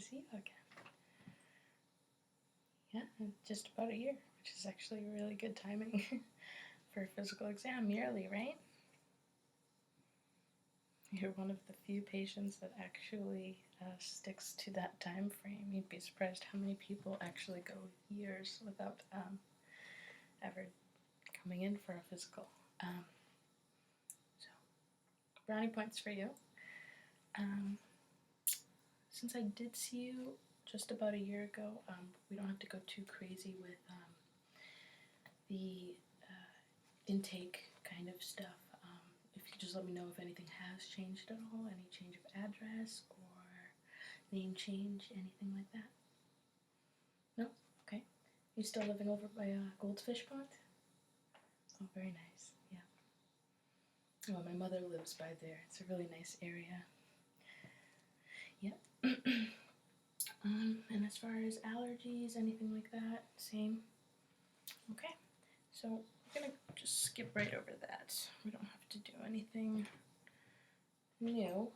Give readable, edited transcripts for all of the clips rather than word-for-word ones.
see you again. Yeah, in just about a year, which is actually really good timing for a physical exam yearly, right? You're one of the few patients that actually sticks to that time frame. You'd be surprised how many people actually go years without ever coming in for a physical. So, brownie points for you. Since I did see you just about a year ago, we don't have to go too crazy with the intake kind of stuff. If you could just let me know if anything has changed at all, any change of address or name change, anything like that. No? Okay. You still living over by Goldfish Pond? Oh, very nice. Yeah. Well, my mother lives by there. It's a really nice area. Yep. And as far as allergies, anything like that, same? Okay. So we're gonna just skip right over that. We don't have to do anything new.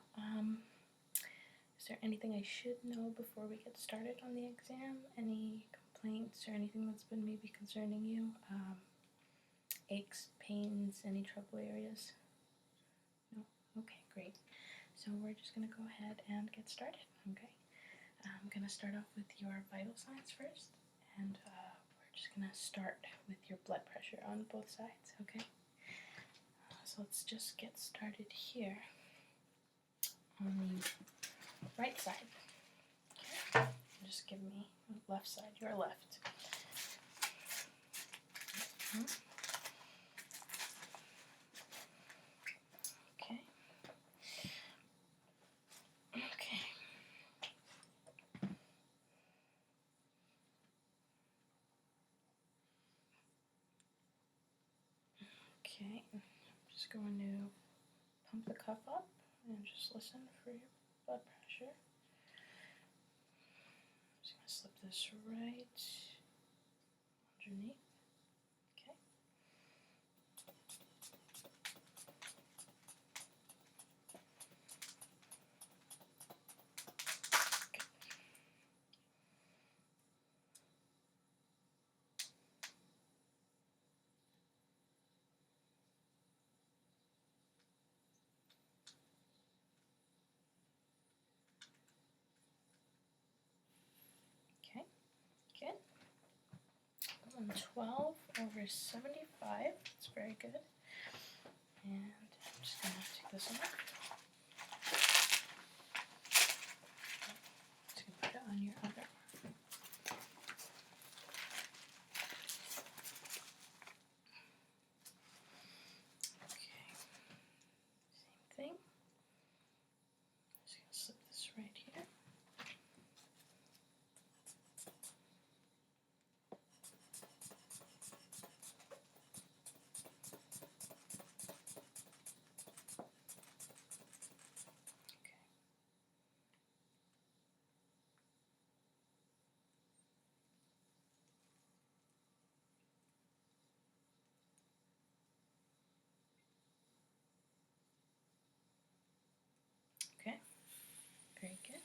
Is there anything I should know before we get started on the exam? Any complaints or anything that's been maybe concerning you? Aches, pains, any trouble areas? No? Okay, great. So we're just going to go ahead and get started, okay? I'm going to start off with your vital signs first, and we're just going to start with your blood pressure on both sides, okay? So let's just get started here on the right side. Okay. Just give me left side, your left. Okay. Okay. Okay. I'm just going to pump the cuff up and just listen for your blood pressure. Just going to slip this right underneath. Okay. Okay. Good. 112 over 75. That's very good. And I'm just going to take this off. Just going to put it on your other arm. Okay. Same thing. Just going to slip this right here. Okay. Very good.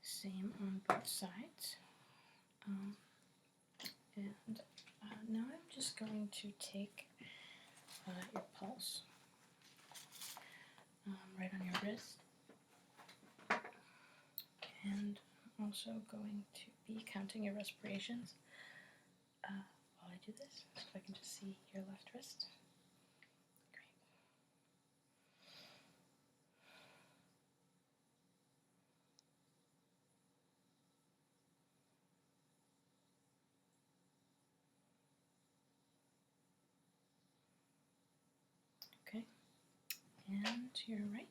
Same on both sides. And now I'm just going to take your pulse right on your wrist. And I'm also going to be counting your respirations while I do this. So if I can just see your left wrist. Okay, and to your right.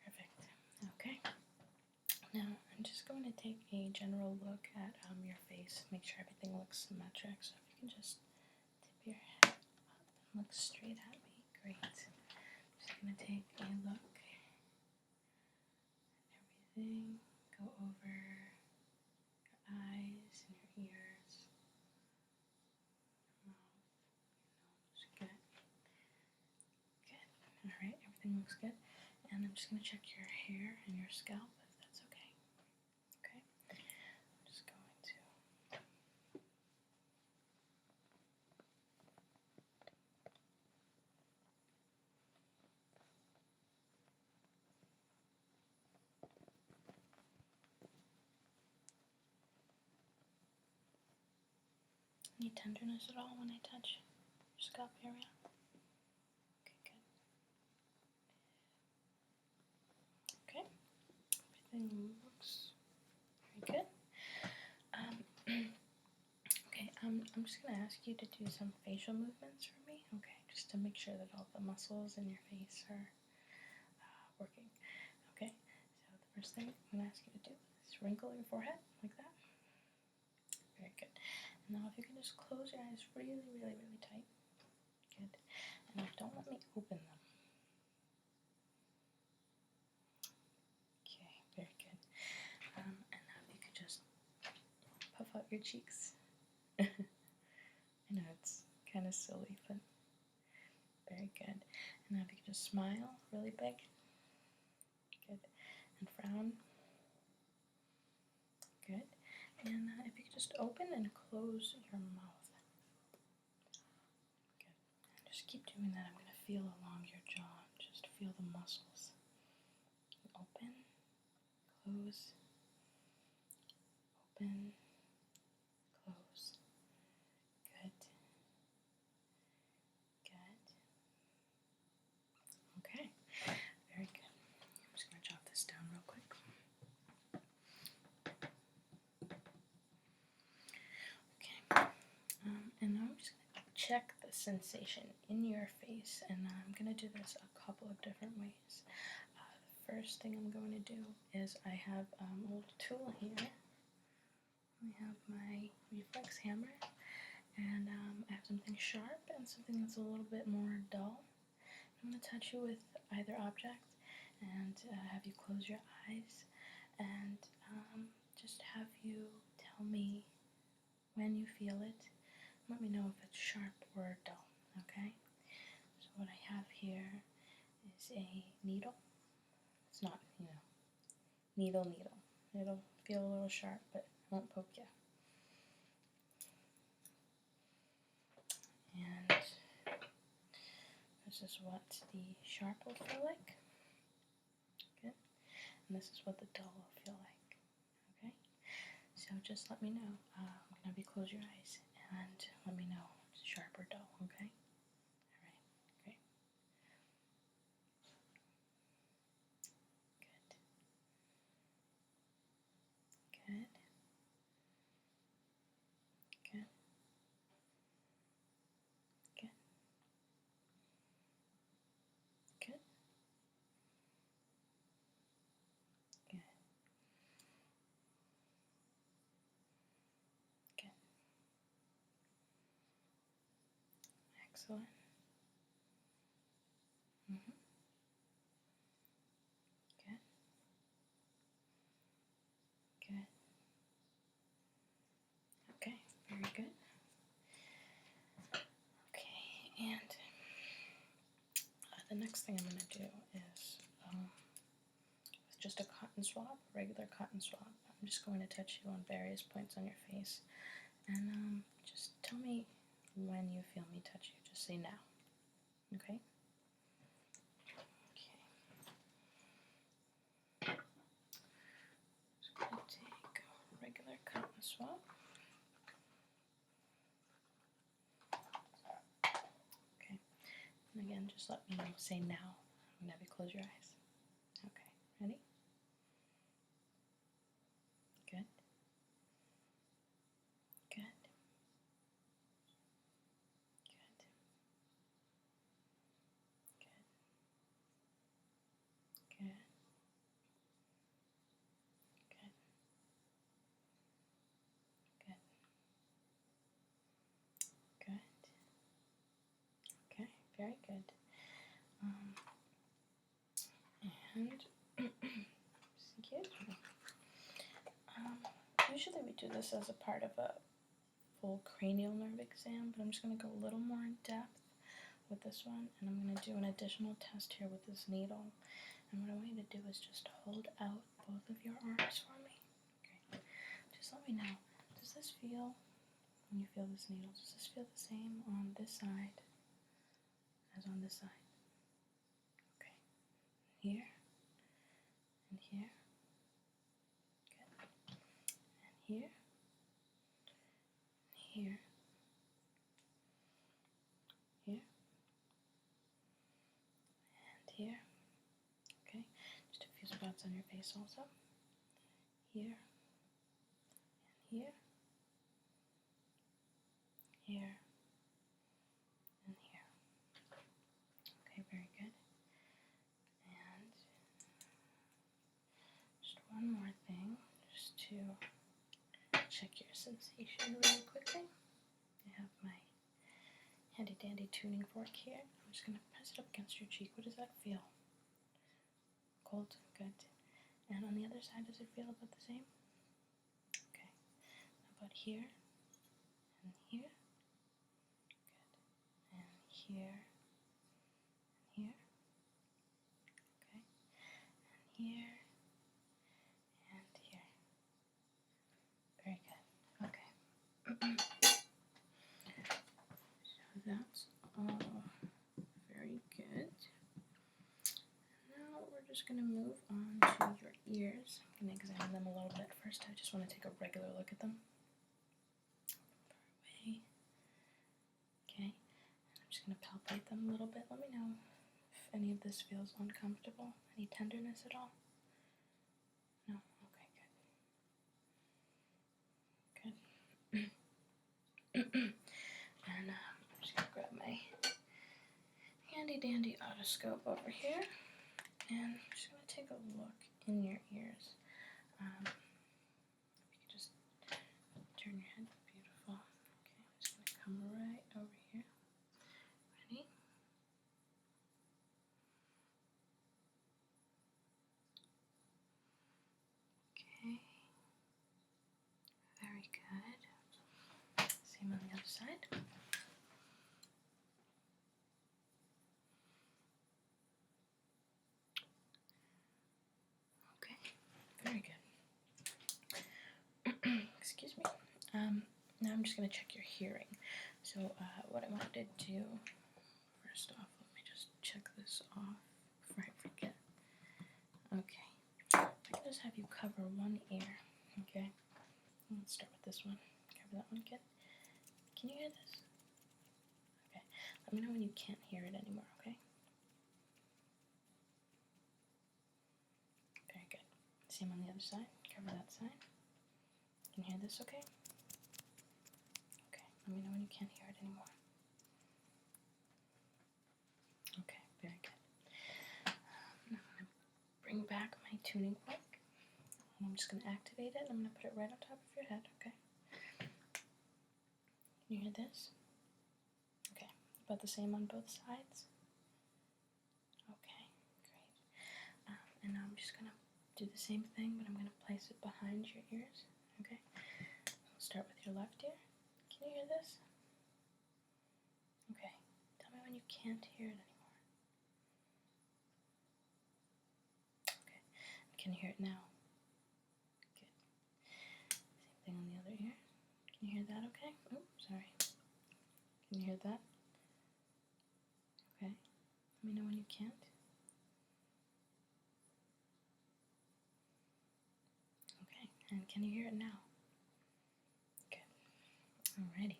Perfect. Okay. Now I'm just going to take a general look at your face, make sure everything looks symmetric. So if you can just tip your head up and look straight at me, great. I'm just going to take a look at everything, go over your eyes and your ears. everything looks good. And I'm just going to check your hair and your scalp, if that's okay. Okay? I'm just going to... Any tenderness at all when I touch your scalp area? Okay, good. Okay, everything looks very good. Okay, I'm just going to ask you to do some facial movements for me, okay, just to make sure that all the muscles in your face are working. Okay, so the first thing I'm going to ask you to do is wrinkle your forehead like that. Very good. And now if you can just close your eyes really, really, really tight. Good. And now don't let me open them. Okay, very good. And now if you could just puff out your cheeks. I know it's kind of silly, but very good. And now if you could just smile really big. Good. And frown. Good. And if you could just open and close your mouth. Good. And just keep doing that. I'm going to feel along your jaw. Just feel the muscles. Open, close, open, close. Good. Good. Okay. Very good. I'm just going to jot this down real quick. Okay. And now I'm just going to check the sensation in your face, and I'm going to do this a couple of different ways. The first thing I'm going to do is I have a little tool here. I have my reflex hammer, and I have something sharp and something that's a little bit more dull. I'm going to touch you with either object and have you close your eyes and just have you tell me when you feel it. Let me know if it's sharp or dull, okay? So what I have here is a needle. It's not, needle. It'll feel a little sharp, but it won't poke you. And this is what the sharp will feel like. Good. And this is what the dull will feel like. Okay? So just let me know. I'm going to have you close your eyes and let me know if it's sharp or dull, okay? Alright, great. Good. Good. Good. Good. Good. Good. Good. Excellent. Mm-hmm. Good. Good. Okay, very good. Okay, and the next thing I'm going to do is with just a cotton swab, a regular cotton swab. I'm just going to touch you on various points on your face, and just tell me when you feel me touch you. Just say now, okay? Okay. Just going to take a regular cotton swab. Okay. And again, just let me know. Say now. I'm going to have you close your eyes. Okay. Ready? Good. Good. Good. Good. Good. Good. Good. Good. Okay, very good. And excuse me. Usually we do this as a part of a full cranial nerve exam, but I'm just going to go a little more in depth with this one, and I'm going to do an additional test here with this needle. And what I want you to do is just hold out both of your arms for me. Okay. Just let me know. Does this feel, when you feel this needle, does this feel the same on this side as on this side? Okay. Here and here. Good. And here. Here. Here. And here. Okay. Just a few spots on your face also. Here. And here. Here. And here. Okay, very good. And just one more thing, just to check your sensation really quickly. I have my handy dandy tuning fork here. I'm just going to press it up against your cheek. What does that feel? Cold? Good. And on the other side, does it feel about the same? Okay. How about here? And here? Good. And here? And here? Okay. And here? And here. Very good. Okay. So that's all very good. Now we're just going to move on to your ears. I'm going to examine them a little bit first. I just want to take a regular look at them. Far away. Okay. I'm just going to palpate them a little bit. Let me know if any of this feels uncomfortable. Any tenderness at all? No? Okay, good. Good. And I'm just going to grab my handy dandy otoscope over here. And I'm just going to take a look in your ears. If you could just turn your head. Beautiful. Okay, I'm just going to come right over here. Ready? Okay. Very good. Same on the other side. Okay. Very good. Excuse me. Now I'm just going to check your hearing. So what I wanted to do, first off, let me just check this off before I forget. Okay. I can just have you cover one ear. Okay. Let's start with this one. Cover that one, good. Can you hear this? Okay. Let me know when you can't hear it anymore, okay? Very good. Same on the other side. Cover that side. Can you hear this okay? Okay. Let me know when you can't hear it anymore. Okay. Very good. Now I'm going to bring back my tuning fork. And I'm just going to activate it. I'm going to put it right on top of your head, okay? Can you hear this? Okay. About the same on both sides? Okay, great. And now I'm just going to do the same thing, but I'm going to place it behind your ears, okay? We'll start with your left ear. Can you hear this? Okay. Tell me when you can't hear it anymore. Okay. Can you hear it now? Good. Same thing on the other ear. Can you hear that okay? Oh, sorry. Can you hear that? Okay. Let me know when you can't. Okay. And can you hear it now? Good. Alrighty.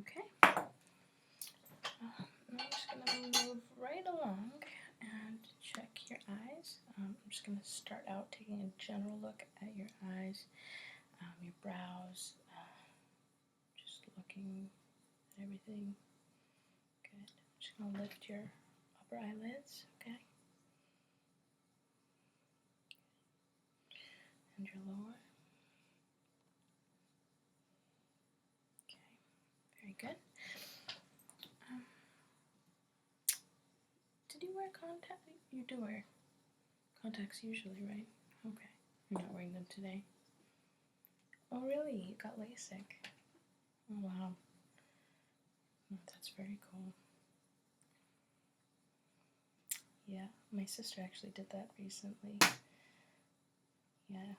Okay. I'm just going to move right along and check your eyes. I'm just going to start out taking a general look at your eyes, your brows, just looking at everything. Good. I'm just going to lift your upper eyelids, okay? And your lower. Okay, very good. Did you wear contacts? You do wear contacts usually, right? Okay. You're not wearing them today. Oh, really? You got LASIK? Oh, wow. That's very cool. Yeah, my sister actually did that recently. Yeah,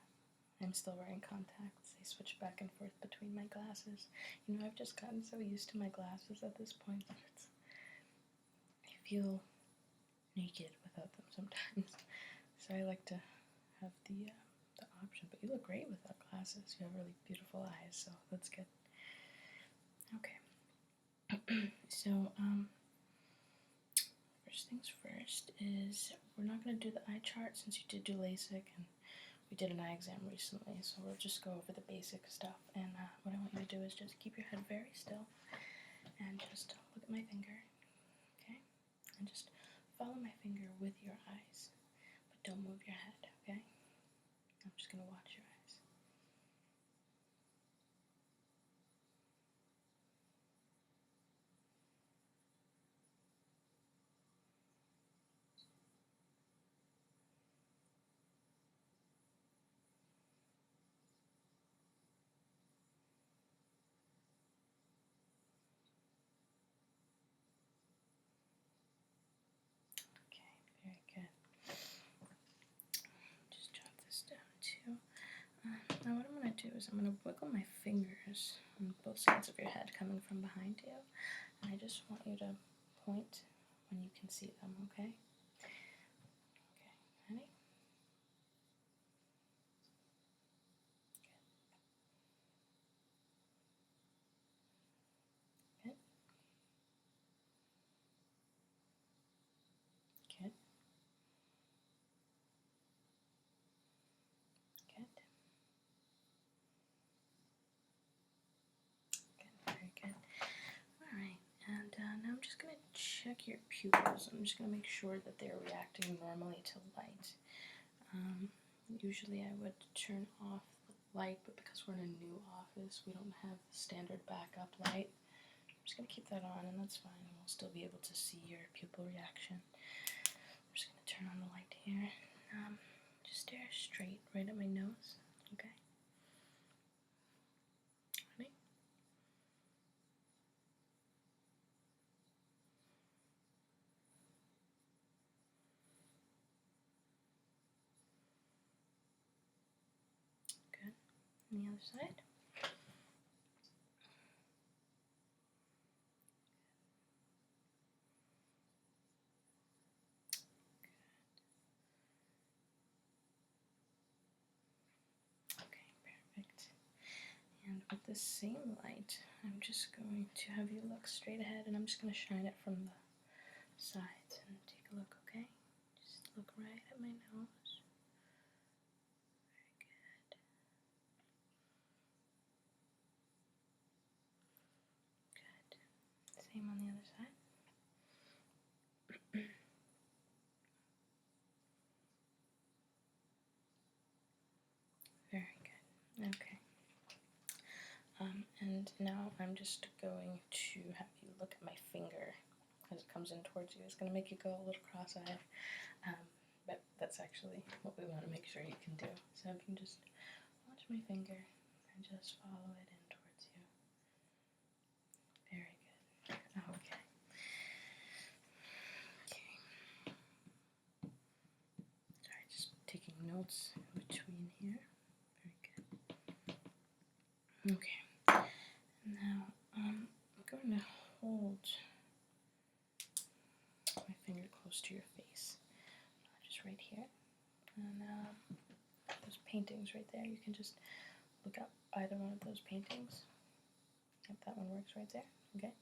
I'm still wearing contacts. I switch back and forth between my glasses. You know, I've just gotten so used to my glasses at this point that I feel naked without them sometimes. So I like to have the option. But you look great without glasses. You have really beautiful eyes, so that's good. Okay. So, first things first is we're not going to do the eye chart since you did do LASIK and we did an eye exam recently, so we'll just go over the basic stuff. And what I want you to do is just keep your head very still and just look at my finger, okay? And just follow my finger with your eyes, but don't move your head, okay? I'm just going to watch your eyes. Okay, very good. Just jot this down too. Now what I'm going to do is I'm going to wiggle my fingers on both sides of your head coming from behind you. And I just want you to point when you can see them, okay? Okay, ready? Good. Good. Good. Good. Very good. Alright, and now I'm just going to check your pupils. I'm just going to make sure that they're reacting normally to light. Usually I would turn off the light, but because we're in a new office, we don't have the standard backup light. I'm just going to keep that on, and that's fine. We'll still be able to see your pupil reaction. I'm just going to turn on the light here. Just stare straight right at my nose, okay? Ready? Good. And the other side. Okay, perfect. And with the same light, I'm just going to have you look straight ahead, and I'm just going to shine it from the sides and take a look, okay? Just look right at my nose. Very good. Good. Same on the other side. Very good. Okay. And now I'm just going to have you look at my finger as it comes in towards you. It's going to make you go a little cross-eyed, but that's actually what we want to make sure you can do. So if you can just watch my finger and just follow it in towards you. Very good. Okay. Okay. Sorry, just taking notes in between here. Very good. Okay. Now, I'm going to hold my finger close to your face, just right here. And those paintings right there, you can just look up either one of those paintings. Yep, that one works right there. Okay.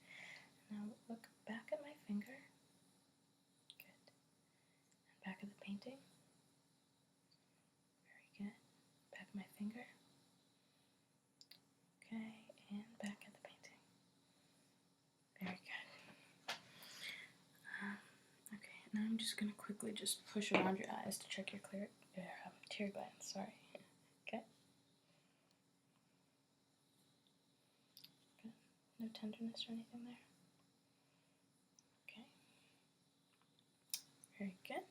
Now look back at my finger. Good. And back of the painting. Very good. Back of my finger. Okay. And back at the painting. Very good. Okay. Now I'm just gonna quickly just push around your eyes to check your tear glands. Sorry. Okay. Good. No tenderness or anything there. Okay. Very good.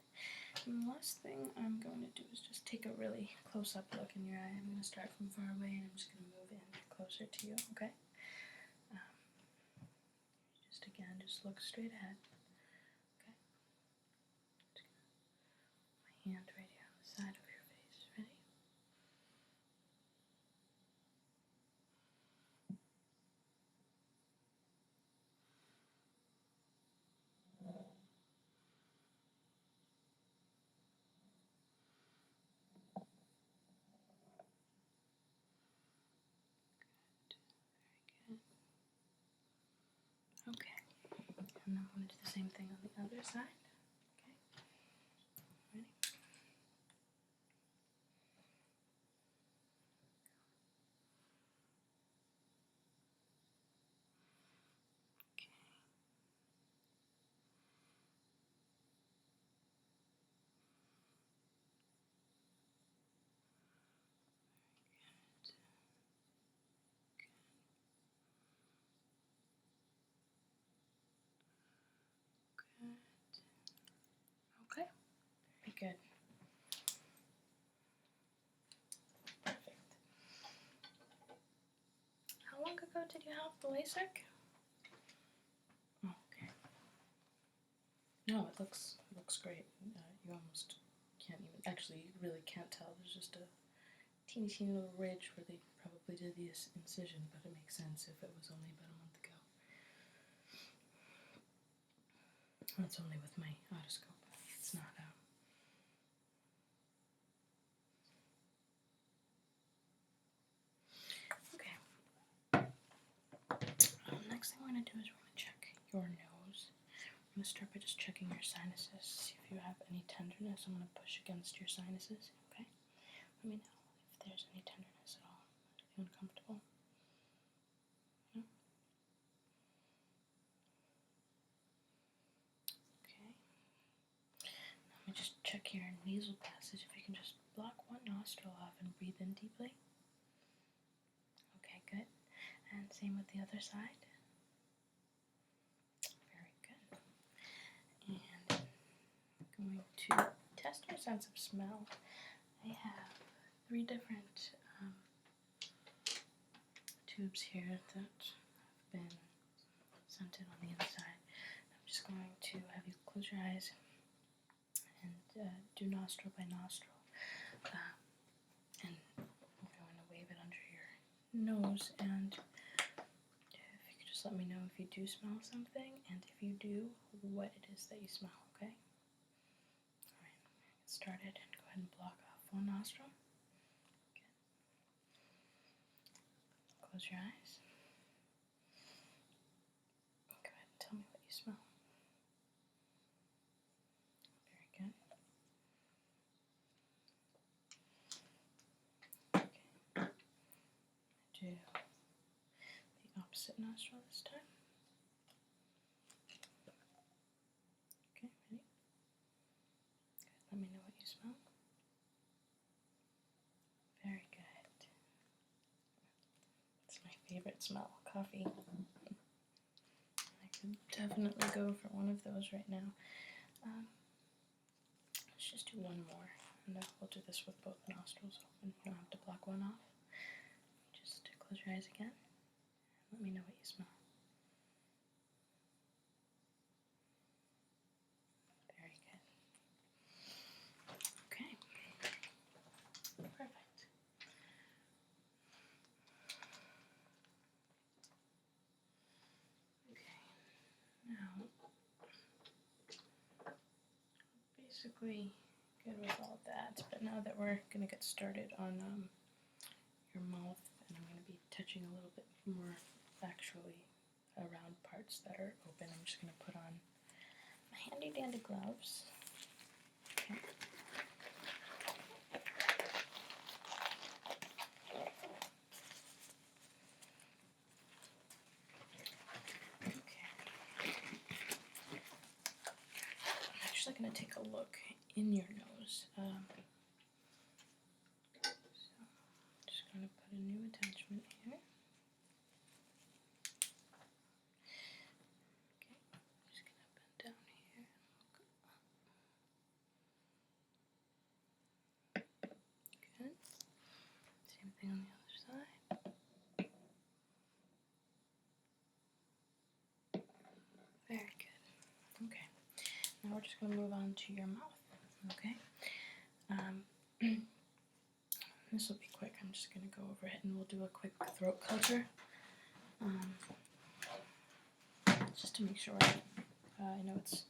And the last thing I'm going to do is just take a really close-up look in your eye. I'm going to start from far away and I'm just going to move in closer to you, okay? Just just look straight ahead. Okay. My hand right here on the side of your face. Ready? Okay, and then I'm going to do the same thing on the other side. Okay, ready? Okay. Okay, very good. Perfect. How long ago did you have the LASIK? Okay. No, it looks great. You almost can't even, actually you really can't tell. There's just a teeny little ridge where they probably did the incision, but it makes sense if it was only about a month ago. That's only with my otoscope. It's not okay. Next thing we're going to do is we're going to check your nose. I'm going to start by just checking your sinuses, see if you have any tenderness. I'm going to push against your sinuses, okay? Let me know if there's any tenderness at all. Are you uncomfortable? No? Okay. Let me just check your nasal passage. If you can just block one nostril off and breathe in deeply. Okay, good. And same with the other side. Very good. And I'm going to test your sense of smell. I have 3 different tubes here that have been scented on the inside. I'm just going to have you close your eyes and do nostril by nostril. And I'm going to wave it under your nose, and if you could just let me know if you do smell something, and if you do, what it is that you smell, okay? Alright, get started and go ahead and block off one nostril. Good. Close your eyes. Go ahead and tell me what you smell. Very good. Okay. Do the opposite nostril this time. Okay, ready? Good. Let me know what you smell. Very good. It's my favorite smell, coffee. I could definitely go for one of those right now. Let's just do one more, and we'll do this with both nostrils open. You don't have to block one off. Just close your eyes again, and let me know what you smell. Very good. Okay. Perfect. Okay. Now, basically good with all that, but now that we're going to get started on your mouth, and I'm going to be touching a little bit more actually around parts that are open, I'm just going to put on my handy dandy gloves. Okay. I'm actually going to take a look in your nose. So I'm just going to put a new attachment here. Okay, I'm just going to bend down here and look up. Good. Same thing on the other side. Very we're just going to move on to your mouth, okay? This will be quick. I'm just going to go over it and we'll do a quick throat culture. Just to make sure, I know it's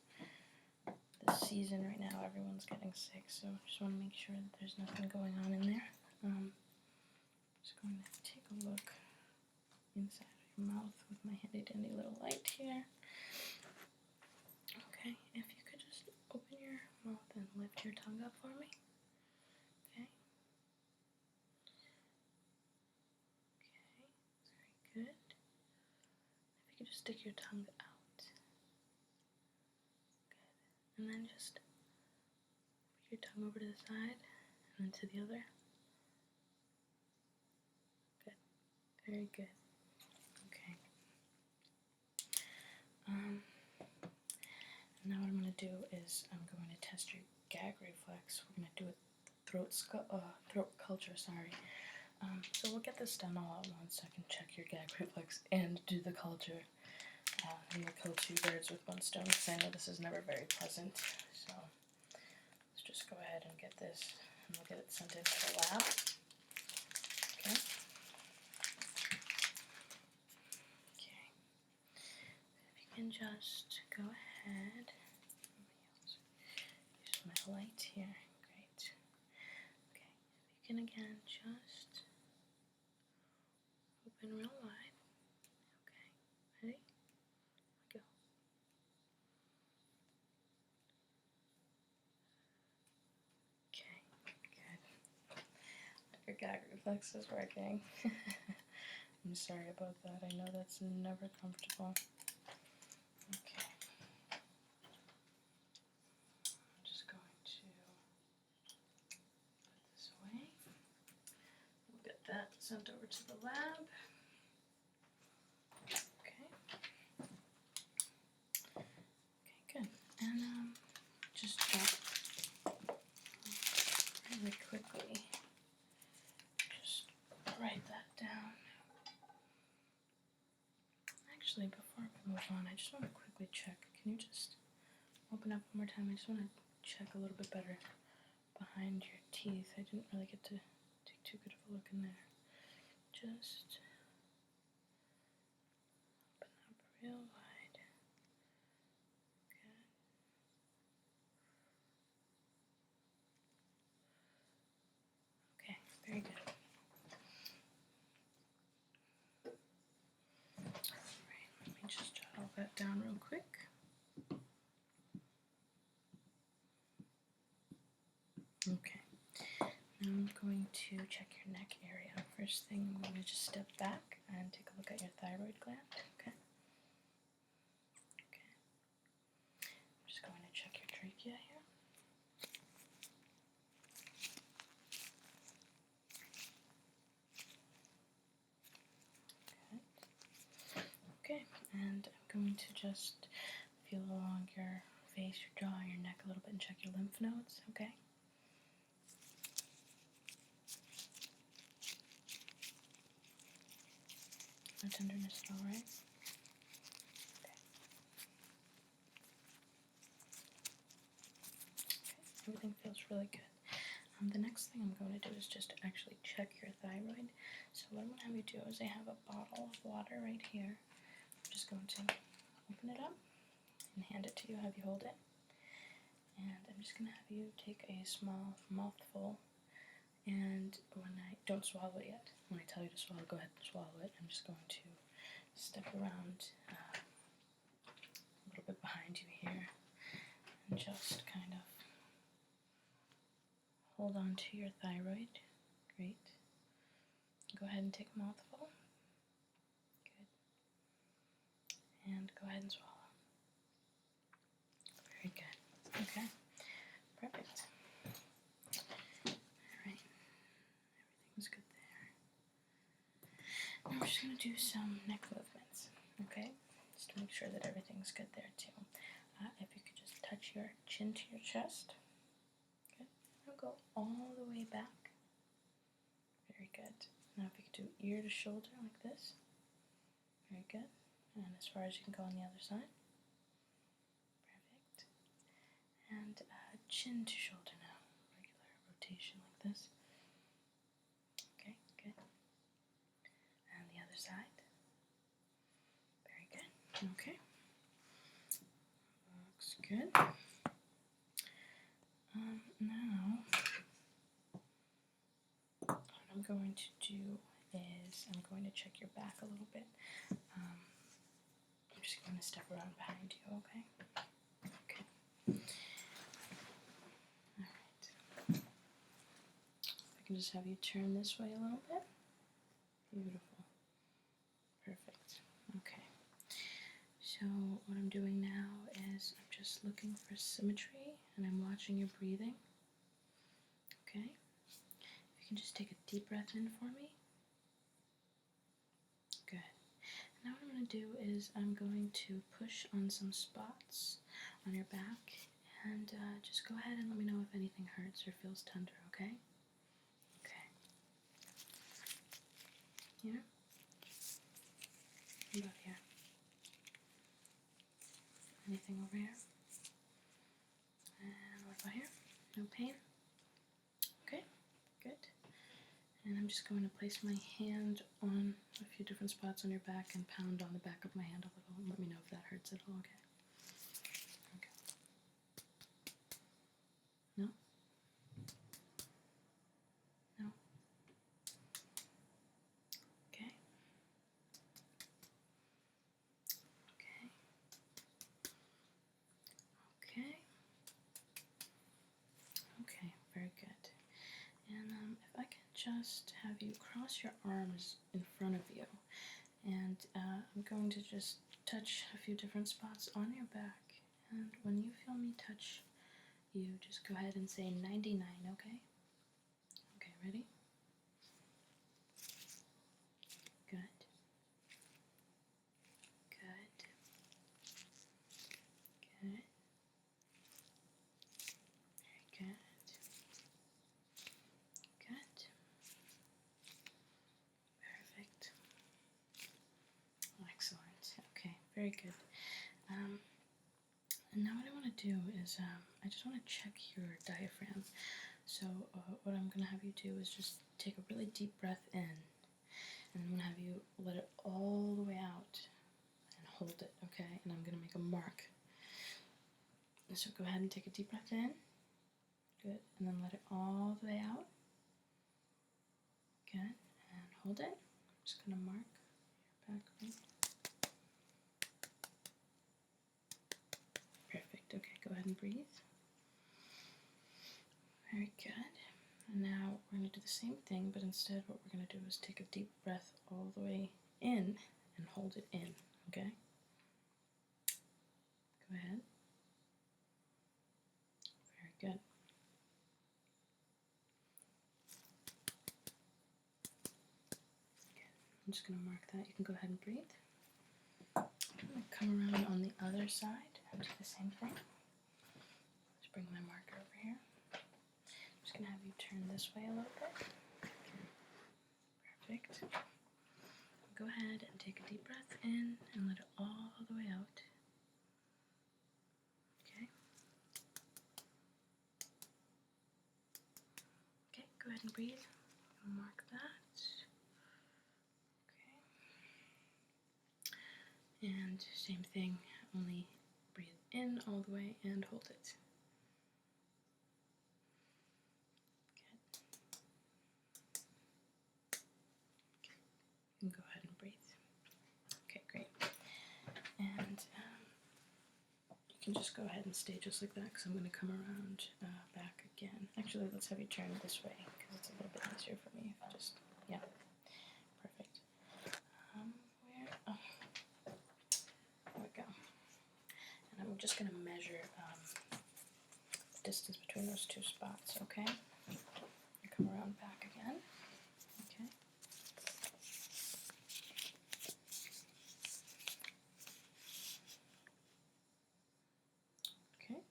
the season right now, everyone's getting sick, so just want to make sure that there's nothing going on in there. Just going to take a look inside of your mouth with my handy dandy little light here. Okay, if you could just open your mouth and lift your tongue up for me. Okay. Okay, very good. If you could just stick your tongue out. Good. And then just put your tongue over to the side and then to the other. Good. Very good. Okay. Now what I'm going to do is I'm going to test your gag reflex. We're going to do a throat culture, sorry. So we'll get this done all at once so I can check your gag reflex and do the culture. And we'll kill two birds with one stone because I know this is never very pleasant. So let's just go ahead and get this and we'll get it sent into the lab. Okay. Okay. If you can just go ahead. Use my light here. Great. Okay. If you can again just open real wide. Okay. Ready? Go. Okay. Good. Your gag reflex is working. I'm sorry about that. I know that's never comfortable. Okay. I'm just going to put this away. We'll get that sent over to the lab. Okay. Okay, good. And just drop really quickly. Just write that down. Actually, before we move on, I just want to quickly check. Can you just open up one more time? I just want to check a little bit better behind your teeth. I didn't really get to take too good of a look in there. Just open up real wide. Good. Okay, very good. Alright, let me just jot all that down real quick. Okay, now I'm going to check your neck area. First thing, I'm going to just step back and take a look at your thyroid gland. Okay. Okay. I'm just going to check your trachea here. Good. Okay, and I'm going to just feel along your face, your jaw, your neck a little bit and check your lymph nodes. Okay. No tenderness at all, right? Okay. Okay, everything feels really good. The next thing I'm going to do is just actually check your thyroid. So what I'm going to have you do is I have a bottle of water right here. I'm just going to open it up and hand it to you, have you hold it. And I'm just going to have you take a small mouthful. And when I don't swallow it yet, when I tell you to swallow, go ahead and swallow it. I'm just going to step around a little bit behind you here and just kind of hold on to your thyroid. Great. Go ahead and take a mouthful. Good. And go ahead and swallow. Very good. Okay. Perfect. Alright. Everything's good there. Now we're just going to do some neck movements. Okay? Just to make sure that everything's good there too. If you could just touch your chin to your chest. Good. Now go all the way back. Very good. Now if you could do ear to shoulder like this. Very good. And as far as you can go on the other side. Perfect. chin to shoulder now. Regular rotation like this. Okay, good. And the other side. Very good. Okay. Looks good. Now, what I'm going to do is I'm going to check your back a little bit. I'm just going to step around behind you, okay? Okay. Alright. I can just have you turn this way a little bit. Beautiful. Perfect. Okay. So what I'm doing now is I'm just looking for symmetry and I'm watching your breathing. Okay? If you can just take a deep breath in for me. Good. Now what I'm going to do is I'm going to push on some spots on your back and just go ahead and let me know if anything hurts or feels tender, okay? Okay. Here? What about here? Anything over here? And what about here? No pain? Okay, good. And I'm just going to place my hand on a few different spots on your back and pound on the back of my hand a little and let me know if that hurts at all, okay? Okay. No? No? Okay. Okay. Okay. Okay, very good. And if I can just have you cross your arms in front of you, and I'm going to just touch a few different spots on your back, and when you feel me touch you, just go ahead and say 99, okay? Okay, ready? Good. Good. Good. Very good. Good. Perfect. Excellent. Okay, very good. And now what I want to do is I just want to check your diaphragm. So what I'm going to have you do is just take a really deep breath in, and I'm going to have you let it all the way out and hold it, okay? And I'm going to make a mark. So go ahead and take a deep breath in. Good. And then let it all the way out. Good. And hold it. I'm just going to mark your back leg. Perfect. Okay, go ahead and breathe. Very good. And now we're going to do the same thing, but instead what we're going to do is take a deep breath all the way in and hold it in, okay? Go ahead. Very good. Okay. I'm just going to mark that. You can go ahead and breathe. I'm going to come around on the other side and do the same thing. Just bring my marker over here. I'm just going to have you turn this way a little bit. Perfect. Go ahead and take a deep breath in and let it all the way out. Okay. Okay, go ahead and breathe. I'll mark that. Okay. And same thing, only breathe in all the way and hold it. You can go ahead and breathe. Okay, great. And you can just go ahead and stay just like that because I'm going to come around back again. Actually, let's have you turn this way because it's a little bit easier for me. If just, yeah, perfect. There we go. And I'm just going to measure the distance between those two spots, okay? Come around back again. Okay. Okay.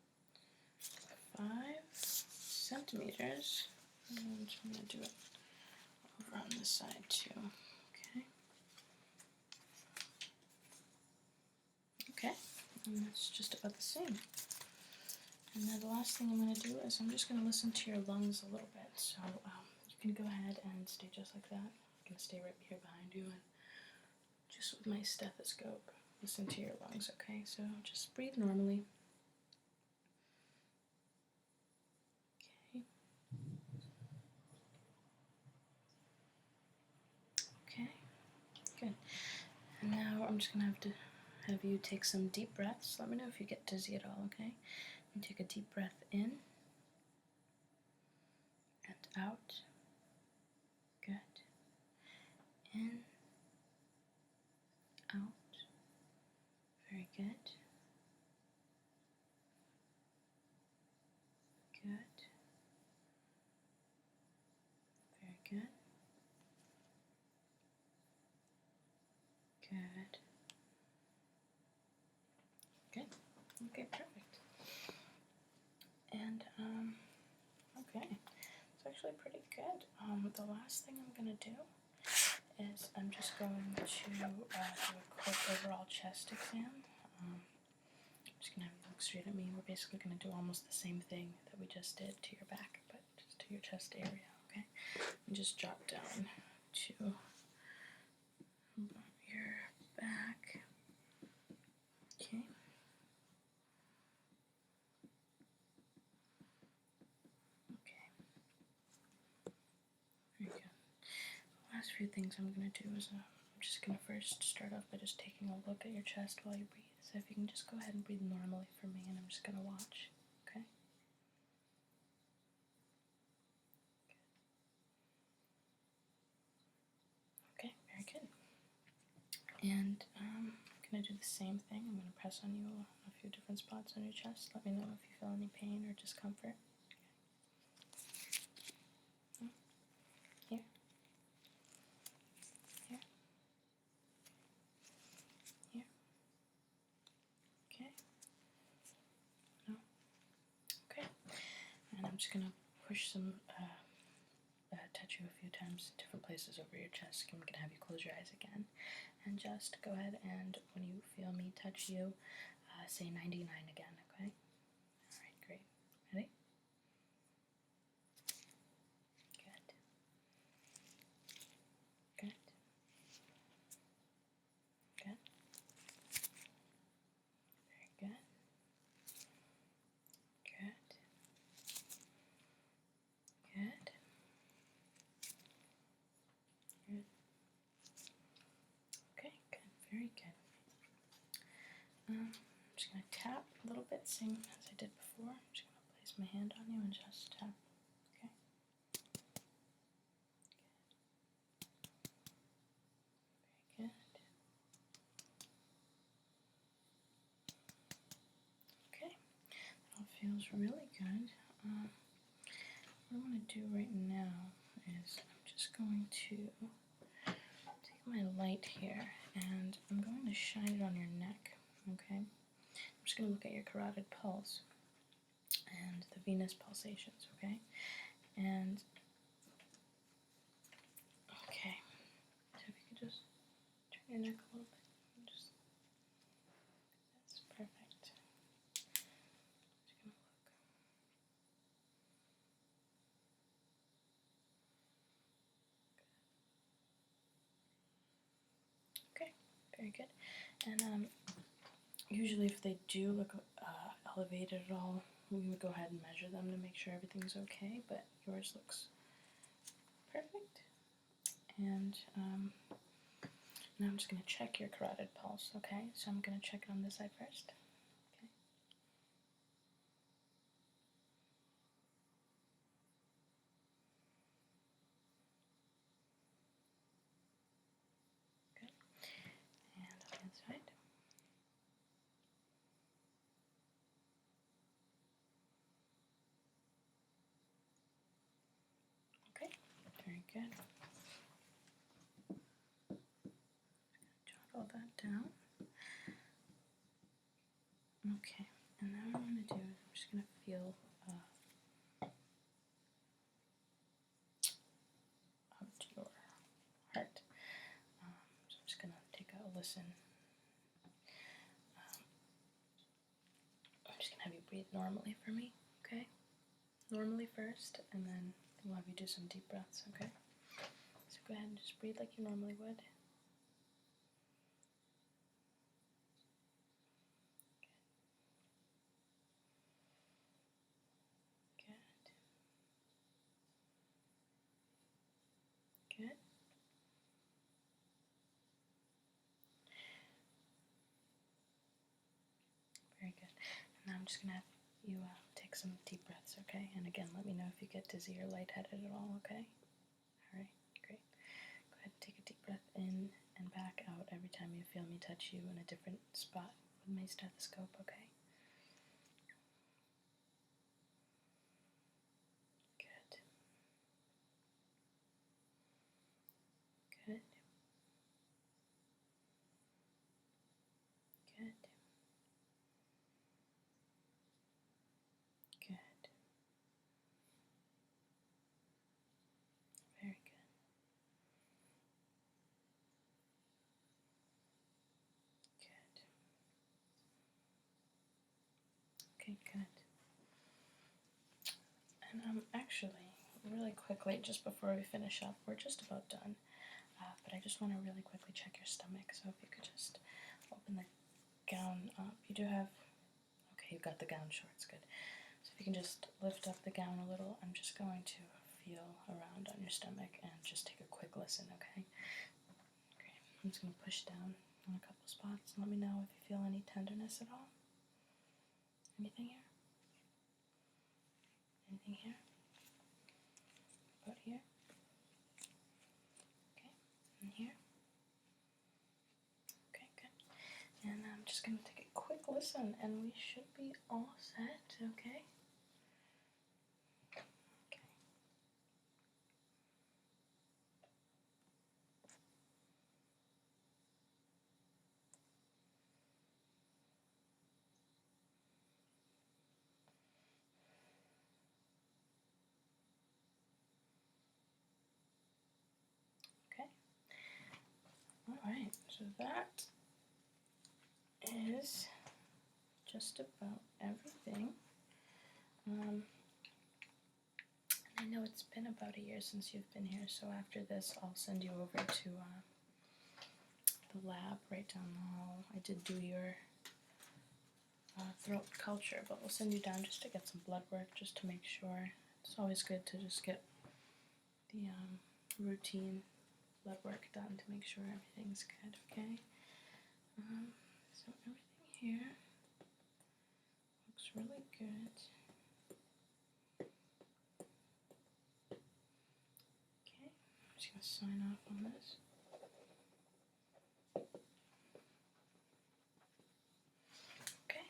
5 centimeters. And I'm going to do it over on this side too. Okay. Okay. And that's just about the same. And then the last thing I'm going to do is I'm just going to listen to your lungs a little bit. So you can go ahead and stay just like that. I'm going to stay right here behind you and just with my stethoscope, listen to your lungs, okay? So just breathe normally. Okay. Okay, good. And now I'm just going to have you take some deep breaths. Let me know if you get dizzy at all, okay? And take a deep breath in and out. Good. In, out. Very good. Good. Very good. Good. Good. Okay, perfect. And, okay. It's actually pretty good. The last thing I'm going to do is I'm just going to do a quick overall chest exam. I'm just going to have you look straight at me. We're basically going to do almost the same thing that we just did to your back, but just to your chest area, okay? And just drop down to your back. Okay. Okay. Very good. The last few things I'm going to do is I'm just going to first start off by just taking a look at your chest while you breathe. So if you can just go ahead and breathe normally for me, and I'm just going to watch, okay? Okay, very good. And I'm going to do the same thing. I'm going to press on you a few different spots on your chest. Let me know if you feel any pain or discomfort. Okay. Here. Here. Here. Okay. No. Okay. And I'm just going to push some, touch you a few times, different places over your chest. I'm going to have you close your eyes again. And just go ahead and when you feel me touch you, say 99 again, okay? Alright, great. Ready? Good. Good. Good. Very good. Good. Good. Good. Okay, good. Very good. I'm just going to tap a little bit, same as I did before. I'm just going to place my hand on you and just tap. Okay. Very good. Okay. That all feels really good. What I'm going to do right now is I'm just going to take my light here and I'm going to shine it on your neck, okay? I'm just going to look at your carotid pulse and the venous pulsations, okay? And, okay, so if you could just turn your neck a little bit, and just, that's perfect. Just gonna look. Okay, very good. And usually if they do look elevated at all, we would go ahead and measure them to make sure everything's okay, but yours looks perfect. And now I'm just going to check your carotid pulse, okay? So I'm going to check it on this side first. Okay. Good. And on the other side. Okay, very good. Jot all that down. Okay, and now what I'm going to do is I'm just going to feel out your heart. So I'm just going to take a listen just gonna have you breathe normally for me, okay? Normally first, and then we'll have you do some deep breaths, okay? So go ahead and just breathe like you normally would. Good. Good. Very good. And now I'm just gonna have you take some deep breaths, okay? And again, let me know if you get dizzy or lightheaded at all, okay? Alright, great. Go ahead and take a deep breath in and back out every time you feel me touch you in a different spot with my stethoscope, okay? Good. Good. Good. Good. Very good. Good. Okay, good. And actually, really quickly, just before we finish up, we're just about done. But I just want to really quickly check your stomach. So if you could just open the gown up. You do have, okay, you've got the gown shorts, good. So if you can just lift up the gown a little, I'm just going to feel around on your stomach and just take a quick listen, okay? Great. I'm just going to push down on a couple spots and let me know if you feel any tenderness at all. Anything here? Anything here? About here? Okay. And here? Okay, good. And I'm just going to take a quick listen and we should be all set, okay? Alright, so that is just about everything. I know it's been about a year since you've been here, so after this I'll send you over to the lab right down the hall. I did do your throat culture, but we'll send you down just to get some blood work, just to make sure. It's always good to just get the routine blood work done to make sure everything's good, okay? So everything here looks really good. Okay, I'm just going to sign off on this. Okay.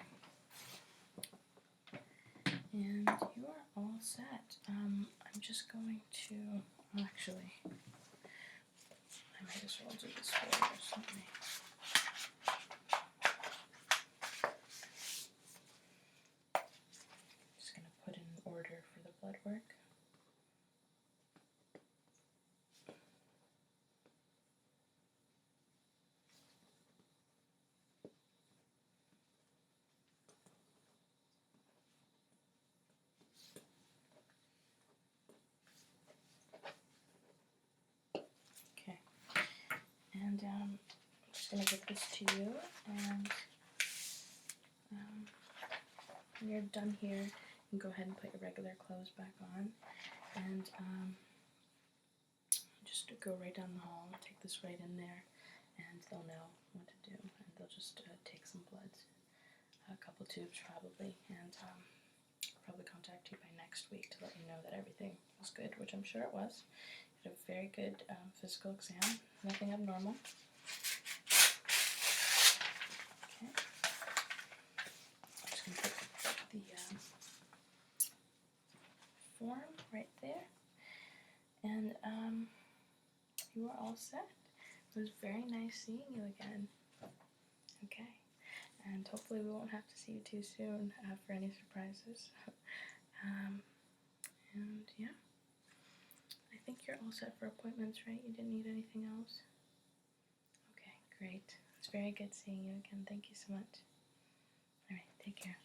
And you are all set. I'm just going to, well, actually, I might as well do this for you, let me. Just going to put in an order for the blood work. Okay, and I'm just going to give this to you, and when you're done here, you can go ahead and put your regular clothes back on, and just go right down the hall, take this right in there, and they'll know what to do, and they'll just take some blood, a couple tubes probably, and probably contact you by next week to let you know that everything was good, which I'm sure it was. You had a very good physical exam, nothing abnormal. Okay. I'm just going to put the form right there, and you are all set. It was very nice seeing you again. Okay, and hopefully we won't have to see you too soon for any surprises. And yeah, I think you're all set for appointments, right? You didn't need anything else? Okay, great. It's very good seeing you again. Thank you so much. Alright, take care.